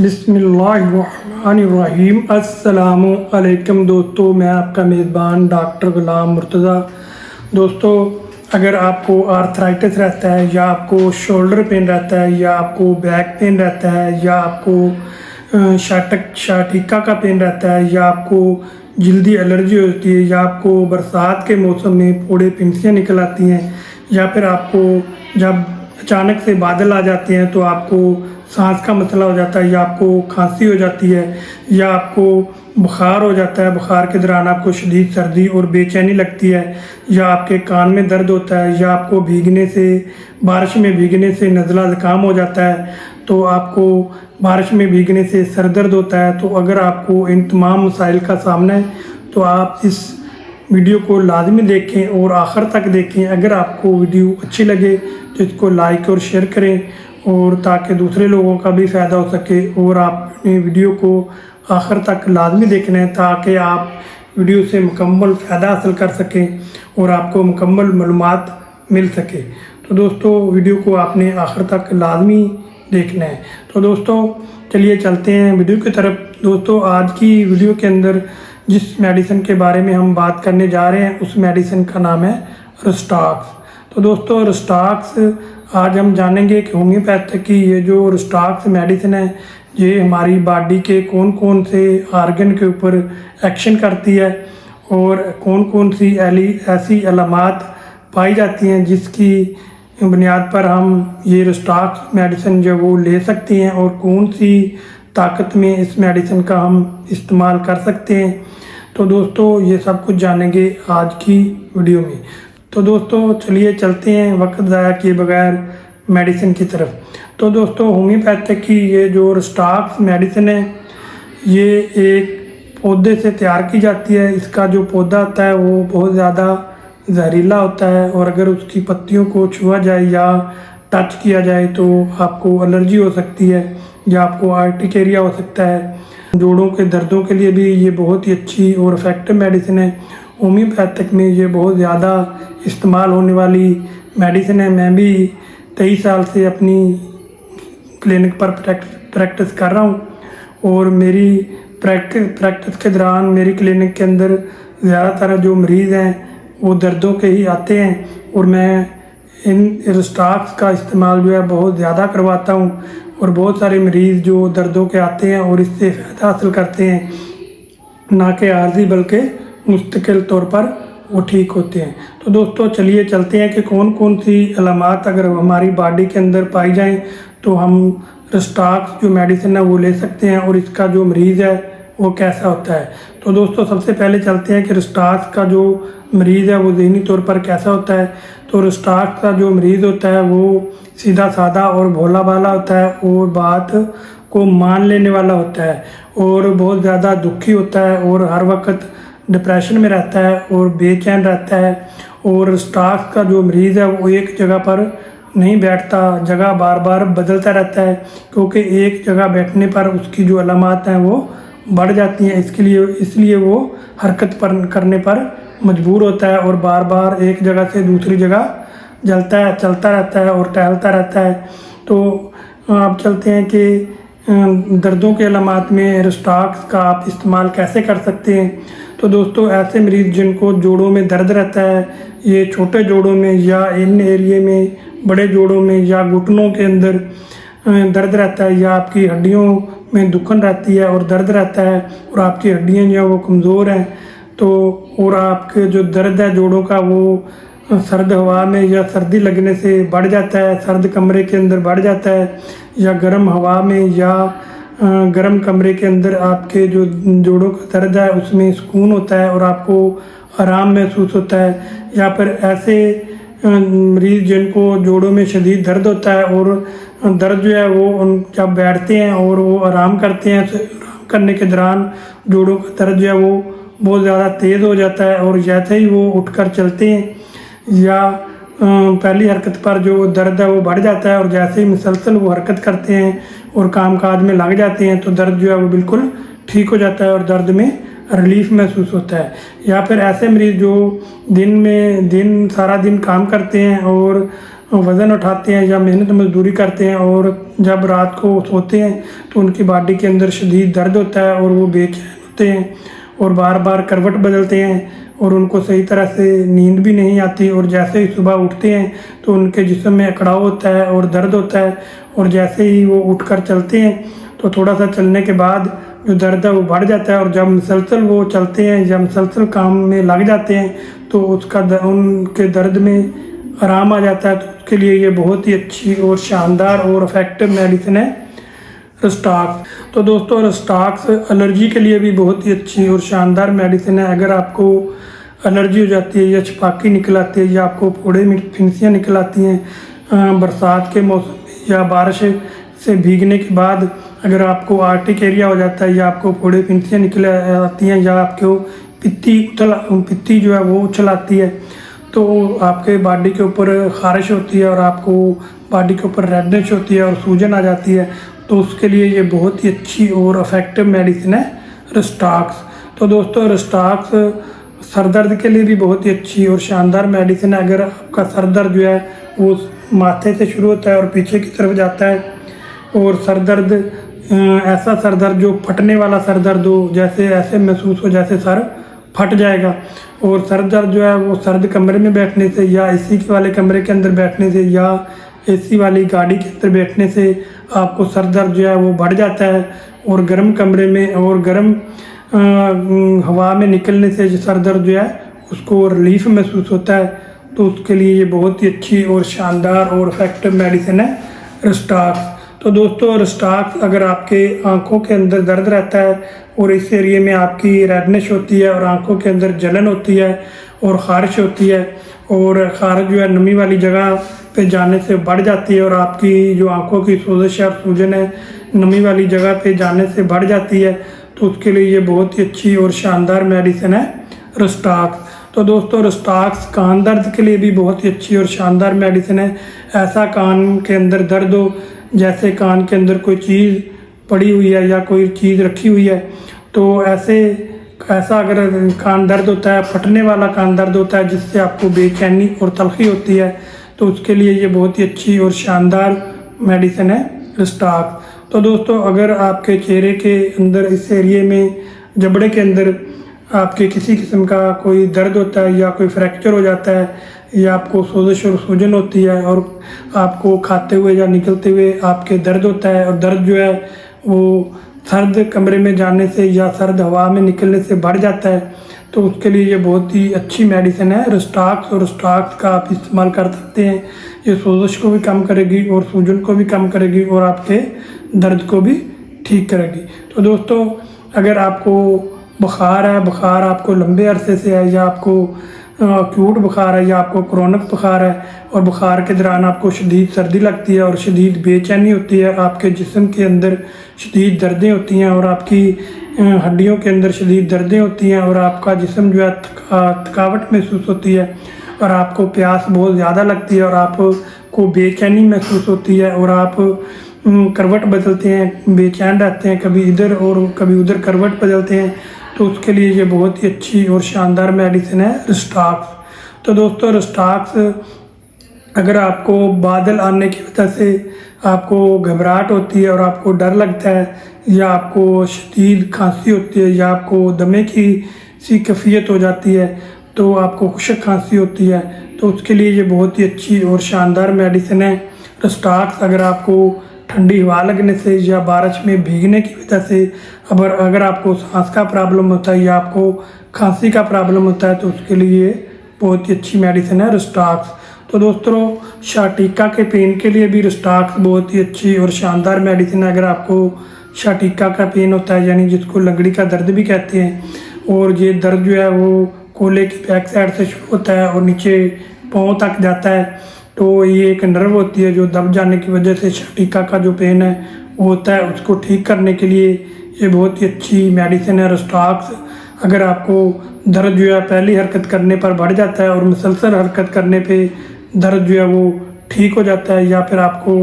बिस्मिल्लाहिर्रहमानिर्रहीम। अस्सलामुअलैकुम दोस्तों, मैं आपका मेज़बान डॉक्टर गुलाम मुर्तज़ा। दोस्तों, अगर आपको आर्थराइटिस रहता है या आपको शोल्डर पेन रहता है या आपको बैक पेन रहता है या आपको शाटिका का पेन रहता है या आपको जल्दी एलर्जी होती है या आपको बरसात के मौसम में फोड़े पिंसियाँ निकल आती हैं या फिर आपको जब अचानक से बादल आ जाते हैं तो आपको सांस का मसला हो जाता है या आपको खांसी हो जाती है या आपको बुखार हो जाता है, बुखार के दौरान आपको शदीद सर्दी और बेचैनी लगती है या आपके कान में दर्द होता है या आपको बारिश में भीगने से नज़ला ज़ुकाम हो जाता है, तो आपको बारिश में भीगने से सर दर्द होता है। तो अगर आपको इन तमाम मसाइल का सामना है तो आप इस वीडियो को लाजमी देखें और आखिर तक देखें। अगर आपको वीडियो अच्छी लगे तो इसको लाइक और शेयर करें और ताकि दूसरे लोगों का भी फ़ायदा हो सके। और आपने वीडियो को आखिर तक लाजमी देखना है ताकि आप वीडियो से मुकम्मल फ़ायदा हासिल कर सकें और आपको मुकम्मल मालूमात मिल सके। तो दोस्तों, वीडियो को आपने आखिर तक लाजमी देखना है। तो दोस्तों, चलिए चलते हैं वीडियो की तरफ। दोस्तों, आज की वीडियो के अंदर जिस मेडिसिन के बारे में हम बात करने जा रहे हैं उस मेडिसिन का नाम है रुस्टॉक्स। तो दोस्तों, रुस्टॉक्स आज हम जानेंगे कि होम्योपैथिक की ये जो रुस्टॉक्स मेडिसिन है ये हमारी बॉडी के कौन कौन से आर्गन के ऊपर एक्शन करती है और कौन कौन सी ऐसी अलामात पाई जाती हैं जिसकी बुनियाद पर हम ये रुस्टॉक्स मेडिसिन जो वो ले सकते हैं और कौन सी ताकत में इस मेडिसिन का हम इस्तेमाल कर सकते हैं। तो दोस्तों, ये सब कुछ जानेंगे आज की वीडियो में। तो दोस्तों, चलिए चलते हैं वक्त ज़ाया किए बगैर मेडिसिन की तरफ। तो दोस्तों, होम्योपैथिक की ये जो रुस्टॉक्स मेडिसिन है ये एक पौधे से तैयार की जाती है। इसका जो पौधा होता है वो बहुत ज़्यादा जहरीला होता है और अगर उसकी पत्तियों को छुआ जाए या टच किया जाए तो आपको एलर्जी हो सकती है या आपको आर्टिकेरिया हो सकता है। जोड़ों के दर्दों के लिए भी ये बहुत ही अच्छी और इफ़ेक्टिव मेडिसिन है। होम्योपैथिक में ये बहुत ज़्यादा इस्तेमाल होने वाली मेडिसिन है। मैं भी 23 साल से अपनी क्लिनिक पर प्रैक्टिस कर रहा हूँ और मेरी प्रैक्टिस के दौरान मेरी क्लिनिक के अंदर ज़्यादातर जो मरीज़ हैं वो दर्दों के ही आते हैं और मैं इन रुस्टॉक्स का इस्तेमाल जो है बहुत ज़्यादा करवाता हूँ और बहुत सारे मरीज़ जो दर्दों के आते हैं और इससे फ़ायदा हासिल करते हैं, ना कि आर्जी बल्कि मुस्तकिल तौर पर वो ठीक होते हैं। तो दोस्तों, चलिए चलते हैं कि कौन कौन सी अलामात अगर हमारी बॉडी के अंदर पाई जाएं तो हम रुस्टॉक्स जो मेडिसिन है वो ले सकते हैं और इसका जो मरीज़ है वो कैसा होता है। तो दोस्तों, सबसे पहले चलते हैं कि रुस्टॉक्स का जो मरीज़ है वो ज़हनी तौर पर कैसा होता है। तो रुस्टॉक्स का जो मरीज़ होता है वो सीधा साधा और भोला भाला होता है और बात को मान लेने वाला होता है और बहुत ज़्यादा दुखी होता है और हर वक्त डिप्रेशन में रहता है और बेचैन रहता है। और रुस्टॉक्स का जो मरीज़ है वो एक जगह पर नहीं बैठता, जगह बार बार बदलता रहता है क्योंकि एक जगह बैठने पर उसकी जो अलामात हैं वो बढ़ जाती हैं। इसलिए वो हरकत करने पर मजबूर होता है और बार बार एक जगह से दूसरी जगह चलता रहता है और टहलता रहता है। तो आप चलते हैं कि दर्दों के अलामात में रुस्टॉक्स का आप इस्तेमाल कैसे कर सकते हैं। तो दोस्तों, ऐसे मरीज़ जिनको जोड़ों में दर्द रहता है, ये छोटे जोड़ों में या इन एरिए में, बड़े जोड़ों में या घुटनों के अंदर दर्द रहता है या आपकी हड्डियों में दुखन रहती है और दर्द रहता है और आपकी हड्डियाँ जो हैं वो कमज़ोर हैं, तो और आपके जो दर्द है जोड़ों का वो सर्द हवा में या सर्दी लगने से बढ़ जाता है, सर्द कमरे के अंदर बढ़ जाता है या गर्म हवा में या गर्म कमरे के अंदर आपके जो जोड़ों का दर्द है उसमें सुकून होता है और आपको आराम महसूस होता है। या फिर ऐसे मरीज़ जिनको जोड़ों में शदीद दर्द होता है और दर्द जो है वो जब बैठते हैं और वो आराम करते हैं, आराम करने के दौरान जोड़ों का दर्द जो है वो बहुत ज़्यादा तेज़ हो जाता है और जैसे ही वो उठकर चलते हैं या पहली हरकत पर जो दर्द है वो बढ़ जाता है और जैसे ही मुसलसल वो हरकत करते हैं और कामकाज में लग जाते हैं तो दर्द जो है वो बिल्कुल ठीक हो जाता है और दर्द में रिलीफ महसूस होता है। या फिर ऐसे मरीज़ जो सारा दिन काम करते हैं और वज़न उठाते हैं या मेहनत मजदूरी करते हैं और जब रात को सोते हैं तो उनकी बॉडी के अंदर शदीद दर्द होता है और वो बेचैन होते हैं और बार बार करवट बदलते हैं और उनको सही तरह से नींद भी नहीं आती और जैसे ही सुबह उठते हैं तो उनके जिस्म में अकड़ाव होता है और दर्द होता है और जैसे ही वो उठकर चलते हैं तो थोड़ा सा चलने के बाद जो दर्द है वो बढ़ जाता है और जब मुसलसल वो चलते हैं, जब मुसलसल काम में लग जाते हैं तो उनके दर्द में आराम आ जाता है। तो उसके लिए ये बहुत ही अच्छी और शानदार और इफेक्टिव मेडिसिन है रस्टाक्स। तो दोस्तों रस्टाक्स एलर्जी के लिए भी बहुत ही अच्छी और शानदार मेडिसिन है। अगर आपको एलर्जी हो जाती है या छपाकी निकल आती है या आपको फोड़े में फिंसियाँ निकल आती हैं बरसात के मौसम में या बारिश से भीगने के बाद, अगर आपको आर्टिक एरिया हो जाता है या आपको फोड़े फिंसियाँ निकल आती हैं या आपको पित्ती जो है वो उछल आती है तो आपके बॉडी के ऊपर खारिश होती है और आपको बॉडी के ऊपर रेडनेस होती है और सूजन आ जाती है, तो उसके लिए ये बहुत ही अच्छी और इफेक्टिव मेडिसिन है रस्टाक्स। तो दोस्तों रस्टाक्स सर दर्द के लिए भी बहुत ही अच्छी और शानदार मेडिसिन है। अगर आपका सर दर्द जो है वो माथे से शुरू होता है और पीछे की तरफ जाता है और सर दर्द ऐसा सर दर्द जो फटने वाला सर दर्द हो, जैसे ऐसे महसूस हो जैसे सर फट जाएगा, और सर दर्द जो है वो सर्द कमरे में बैठने से या एसी वाले कमरे के अंदर बैठने से या एसी वाली गाड़ी के अंदर बैठने से आपको सर दर्द जो है वो बढ़ जाता है और गर्म कमरे में और गर्म हवा में निकलने से जो सर दर्द जो है उसको रिलीफ महसूस होता है। तो उसके लिए ये बहुत ही अच्छी और शानदार और इफेक्टिव मेडिसिन है रस्टाक्स। तो दोस्तों रस्टाक्स अगर आपके आंखों के अंदर दर्द रहता है और इस एरिए में आपकी रेडनेस होती है और आंखों के अंदर जलन होती है और ख़ारिश होती है और ख़ारिश जो है नमी वाली जगह पे जाने से बढ़ जाती है और आपकी जो आंखों की सोजिश और सूजन है नमी वाली जगह पे जाने से बढ़ जाती है, तो उसके लिए ये बहुत ही अच्छी और शानदार मेडिसिन है रस्टाक्स। तो दोस्तों रस्टाक्स कान दर्द के लिए भी बहुत ही अच्छी और शानदार मेडिसिन है। ऐसा कान के अंदर दर्द हो जैसे कान के अंदर कोई चीज़ पड़ी हुई है या कोई चीज़ रखी हुई है, तो ऐसा अगर कान दर्द होता है, फटने वाला कान दर्द होता है जिससे आपको बेचैनी और तलखी होती है, तो उसके लिए ये बहुत ही अच्छी और शानदार मेडिसिन है रस्टाक्स। तो दोस्तों अगर आपके चेहरे के अंदर इस एरिए में जबड़े के अंदर आपके किसी किस्म का कोई दर्द होता है या कोई फ्रैक्चर हो जाता है या आपको सोजिश और सूजन होती है और आपको खाते हुए या निकलते हुए आपके दर्द होता है और दर्द जो है वो सर्द कमरे में जाने से या सर्द हवा में निकलने से बढ़ जाता है, तो उसके लिए ये बहुत ही अच्छी मेडिसिन है रस्टाक्स। और रस्टाक्स का आप इस्तेमाल कर सकते हैं। ये सोजिश को भी कम करेगी और सूजन को भी कम करेगी और आपके दर्द को भी ठीक करेगी। तो दोस्तों अगर आपको बुखार है, बुखार आपको लंबे अरसे से है या आपको एक्यूट बुखार है या आपको क्रोनिक बुखार है और बुखार के दौरान आपको शदीद सर्दी लगती है और शदीद बेचैनी होती है, आपके जिस्म के अंदर शदीद दर्दें होती हैं और आपकी हड्डियों के अंदर शदीद दर्दें होती हैं और आपका जिस्म जो है थकावट महसूस होती है और आपको प्यास बहुत ज़्यादा लगती है और आपको बेचैनी महसूस होती है और आप करवट बदलते हैं, बेचैन रहते हैं, कभी इधर और कभी उधर करवट बदलते हैं, तो उसके लिए ये बहुत ही अच्छी और शानदार मेडिसिन है रस्टाक्स। तो दोस्तों रस्टाक्स अगर आपको बादल आने की वजह से आपको घबराहट होती है और आपको डर लगता है या आपको शदीद खांसी होती है या आपको दमे की सी कैफियत हो जाती है, तो आपको खुशक खांसी होती है, तो उसके लिए ये बहुत ही अच्छी और शानदार मेडिसिन है रस्टाक्स। अगर आपको ठंडी हवा लगने से या बारिश में भीगने की वजह से अगर आपको सांस का प्रॉब्लम होता है या आपको खांसी का प्रॉब्लम होता है, तो उसके लिए बहुत ही अच्छी मेडिसिन है रस्टाक्स। तो दोस्तों शाटिका के पेन के लिए भी रस्टाक्स बहुत ही अच्छी और शानदार मेडिसिन है। अगर आपको शाटिका का पेन होता है यानी जिसको लंगड़ी का दर्द भी कहते हैं और ये दर्द जो है वो कोले की बैक साइड से शुरू होता है और नीचे पाँव तक जाता है, तो ये एक नर्व होती है जो दब जाने की वजह से शाटिका का जो पेन है वो होता है, उसको ठीक करने के लिए ये बहुत ही अच्छी मेडिसिन है रस्टाक्स। अगर आपको दर्द जो है पहली हरकत करने पर बढ़ जाता है और मुसलसल हरकत करने पे दर्द जो है वो ठीक हो जाता है या फिर आपको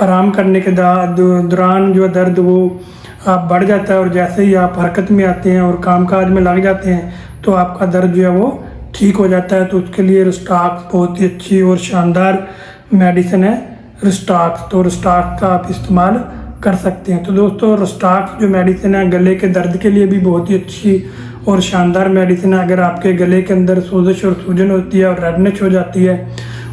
आराम करने के दौरान जो दर्द वो आप बढ़ जाता है और जैसे ही आप हरकत में आते हैं और कामकाज में लग जाते हैं तो आपका दर्द जो है वो ठीक हो जाता है, तो उसके लिए रस्टाक्स बहुत ही अच्छी और शानदार मेडिसिन है रिस्टाक्स। तो रिस्टाक्स का आप इस्तेमाल कर सकते हैं। तो दोस्तों रिस्टाक्स जो मेडिसिन है गले के दर्द के लिए भी बहुत ही अच्छी और शानदार मेडिसिन है। अगर आपके गले के अंदर सोजिश और सूजन होती है और रेडनेस हो जाती है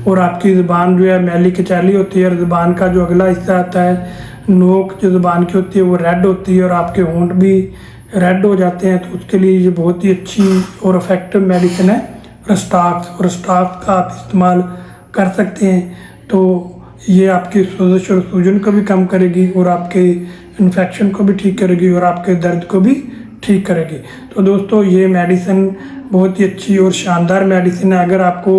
और आपकी ज़ुबान जो है मैली कचैली होती है और ज़ुबान का जो अगला हिस्सा आता है नोक जो ज़ुबान की होती है वो रेड होती है और आपके होंठ भी रेड हो जाते हैं, तो उसके लिए ये बहुत ही अच्छी और इफ़ेक्टिव मेडिसिन है रिस्टाक्स। और रिस्टाक्स का आप इस्तेमाल कर सकते हैं। तो ये आपकी सोजिश और सूजन को भी कम करेगी और आपके इन्फेक्शन को भी ठीक करेगी और आपके दर्द को भी ठीक करेगी। तो दोस्तों ये मेडिसिन बहुत ही अच्छी और शानदार मेडिसिन है। अगर आपको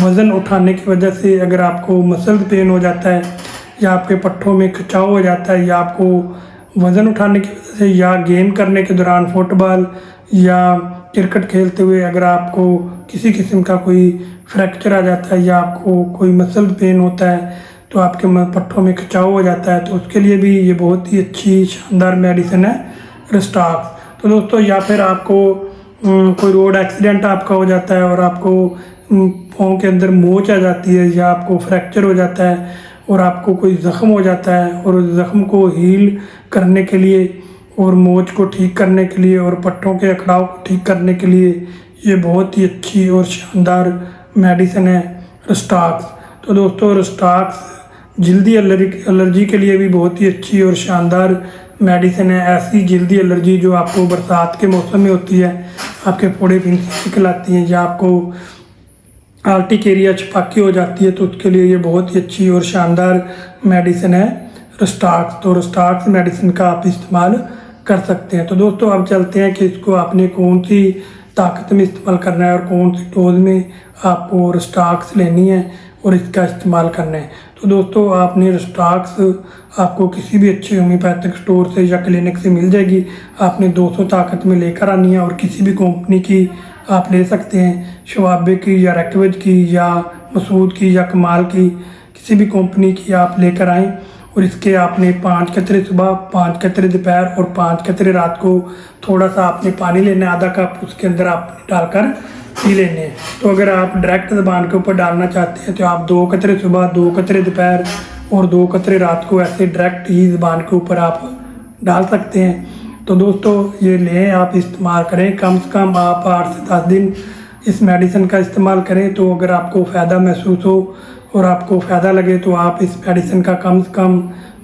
वज़न उठाने की वजह से अगर आपको मसल पेन हो जाता है या आपके पट्टों में खिंचाव हो जाता है या आपको वज़न उठाने की वजह से या गेम करने के दौरान फुटबॉल या क्रिकेट खेलते हुए अगर आपको किसी किस्म का कोई फ्रैक्चर आ जाता है या आपको कोई मसल पेन होता है तो आपके पट्टों में खिंचाव हो जाता है, तो उसके लिए भी ये बहुत ही अच्छी शानदार मेडिसिन है रिस्टाक्स। तो दोस्तों या फिर आपको कोई रोड एक्सीडेंट आपका हो जाता है और आपको पाँव के अंदर मोच आ जाती है या आपको फ्रैक्चर हो जाता है और आपको कोई ज़ख़म हो जाता है और उस ज़ख़म को हील करने के लिए और मोच को ठीक करने के लिए और पट्टों के अकड़ाव को ठीक करने के लिए ये बहुत ही अच्छी और शानदार मेडिसिन है रिस्टाक्स। तो दोस्तों रिस्टाक्स जल्दी एलर्जी के लिए भी बहुत ही अच्छी और शानदार मेडिसिन है। ऐसी जल्दी एलर्जी जो आपको बरसात के मौसम में होती है, आपके फोड़े निकल आती हैं या आपको आर्टिकेरिया छपाकी हो जाती है, तो उसके लिए ये बहुत ही अच्छी और शानदार मेडिसिन है रिस्टाक्स। तो रिस्टाक्स मेडिसिन का आप इस्तेमाल कर सकते हैं। तो दोस्तों अब चलते हैं कि इसको आपने कौन सी ताकत में इस्तेमाल करना है और कौन सी डोज में आपको रिस्टाक्स लेनी है और इसका इस्तेमाल करना है। तो दोस्तों आपने रिस्टाक्स आपको किसी भी अच्छे होम्योपैथिक स्टोर से या क्लिनिक से मिल जाएगी। आपने 200 ताकत में लेकर आनी है और किसी भी कंपनी की आप ले सकते हैं, शवाबे की या रेक्टवेज की या मसूद की या कमाल की, किसी भी कंपनी की आप लेकर आएँ। और इसके आपने 5 कतरे सुबह, 5 कतरे दोपहर और 5 कतरे रात को थोड़ा सा आपने पानी लेना है, आधा कप उसके अंदर आप डालकर पी लेने हैं। तो अगर आप डायरेक्ट ज़बान के ऊपर डालना चाहते हैं तो आप 2 कतरे सुबह, 2 कतरे दोपहर और 2 कतरे रात को ऐसे डायरेक्ट ही ज़बान के ऊपर आप डाल सकते हैं। तो दोस्तों ये लें, आप इस्तेमाल करें, कम से कम आप 8 से 10 दिन इस मेडिसिन का इस्तेमाल करें। तो अगर आपको फ़ायदा महसूस हो और आपको फ़ायदा लगे तो आप इस मेडिसिन का कम से कम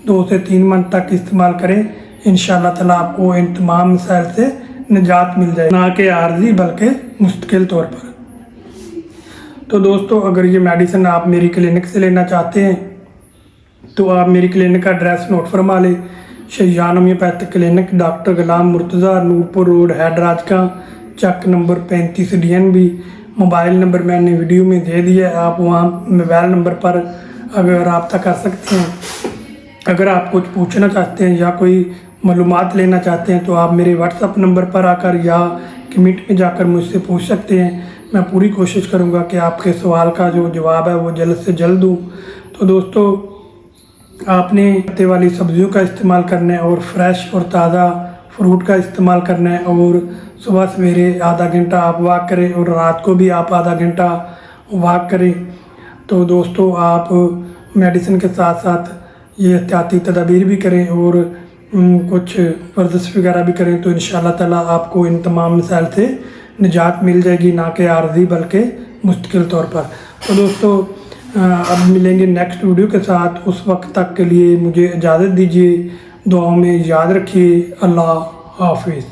2 से 3 मंथ तक इस्तेमाल करें। इंशाअल्लाह ताला आपको इन तमाम मसाइल से निजात मिल जाए, ना कि आर्जी बल्कि मुस्तकिल तौर पर। तो दोस्तों अगर ये मेडिसिन आप मेरी क्लिनिक से लेना चाहते हैं तो आप मेरी क्लिनिक का एड्रेस नोट फरमा लें। शहजान होम्योपैथिक क्लिनिक, डॉक्टर गुलाम मुर्तज़ा, नूरपुर रोड, हैदराबाद का, चक नंबर 35 DNB। मोबाइल नंबर मैंने वीडियो में दे दिया है, आप वहाँ मोबाइल नंबर पर अगर रब्ता कर सकते हैं। अगर आप कुछ पूछना चाहते हैं या कोई मालूमात लेना चाहते हैं तो आप मेरे व्हाट्सअप नंबर पर आकर या कमेंट में जाकर मुझसे पूछ सकते हैं। मैं पूरी कोशिश करूँगा कि आपके सवाल का जो जवाब है वो जल्द से जल्द दूँ। तो दोस्तों आपने पत्ते वाली सब्जियों का इस्तेमाल करना है और फ्रेश और ताज़ा फ्रूट का इस्तेमाल करना है और सुबह सवेरे आधा घंटा आप वॉक करें और रात को भी आप आधा घंटा वॉक करें। तो दोस्तों आप मेडिसिन के साथ साथ ये एहतियाती तदाबीर भी करें और कुछ वर्जिश वगैरह भी करें, तो इंशाअल्लाह ताला आपको इन तमाम मसाइल से निजात मिल जाएगी, ना कि आर्जी बल्कि मुस्तकिल तौर पर। तो दोस्तों अब मिलेंगे नेक्स्ट वीडियो के साथ। उस वक्त तक के लिए मुझे इजाज़त दीजिए। दुआओं में याद रखिए। अल्लाह हाफिज़।